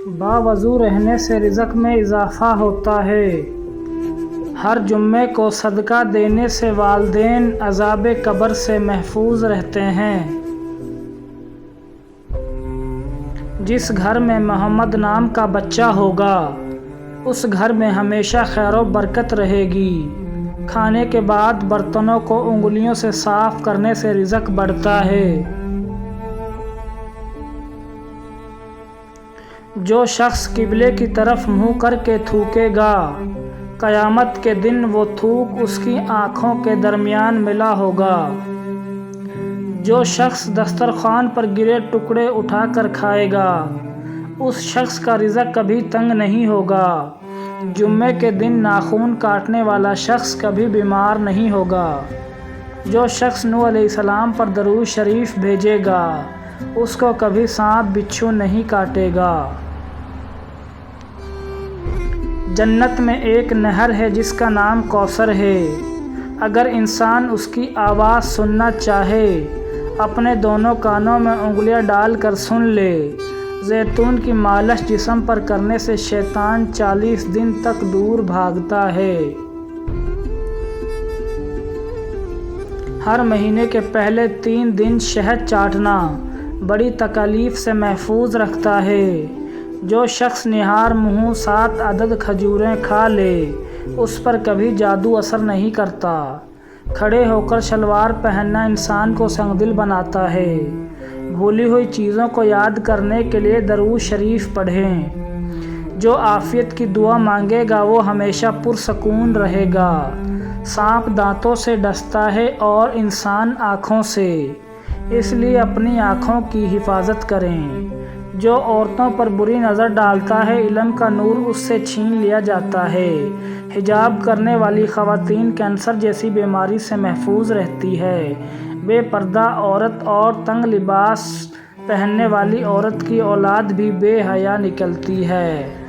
बावज़ू रहने से रिज़्क़ में इजाफ़ा होता है। हर जुम्मे को सदका देने से वालिदैन अज़ाब कब्र से महफूज रहते हैं। जिस घर में मोहम्मद नाम का बच्चा होगा उस घर में हमेशा खैर व बरकत रहेगी। खाने के बाद बर्तनों को उंगलियों से साफ़ करने से रिज़्क़ बढ़ता है। जो शख्स किबले की तरफ मुँह करके थूकेगा, क़यामत के दिन वो थूक उसकी आँखों के दरमियान मिला होगा। जो शख्स दस्तरख़्वान पर गिरे टुकड़े उठाकर खाएगा, उस शख्स का रिज़्क़ कभी तंग नहीं होगा। जुम्मे के दिन नाखून काटने वाला शख्स कभी बीमार नहीं होगा। जो शख्स नूह अलैहिस्सलाम पर दरूद शरीफ भेजेगा, उसको कभी सांप बिच्छू नहीं काटेगा। जन्नत में एक नहर है जिसका नाम कौसर है। अगर इंसान उसकी आवाज़ सुनना चाहे, अपने दोनों कानों में उंगलियां डालकर सुन ले। जैतून की मालिश जिस्म पर करने से शैतान 40 दिन तक दूर भागता है। हर महीने के पहले 3 दिन शहद चाटना बड़ी तकलीफ़ से महफूज रखता है। जो शख्स निहार मुँह 7 अदद खजूरें खा ले, उस पर कभी जादू असर नहीं करता। खड़े होकर शलवार पहनना इंसान को संगदिल बनाता है। भूली हुई चीज़ों को याद करने के लिए दरूद शरीफ पढ़ें। जो आफ़ियत की दुआ मांगेगा वो हमेशा पुरसकून रहेगा। सांप दांतों से डसता है और इंसान आँखों से, इसलिए अपनी आँखों की हिफाजत करें। जो औरतों पर बुरी नज़र डालता है, इल्म का नूर उससे छीन लिया जाता है। हिजाब करने वाली ख़वातीन कैंसर जैसी बीमारी से महफूज रहती है। बेपर्दा औरत और तंग लिबास पहनने वाली औरत की औलाद भी बेहया निकलती है।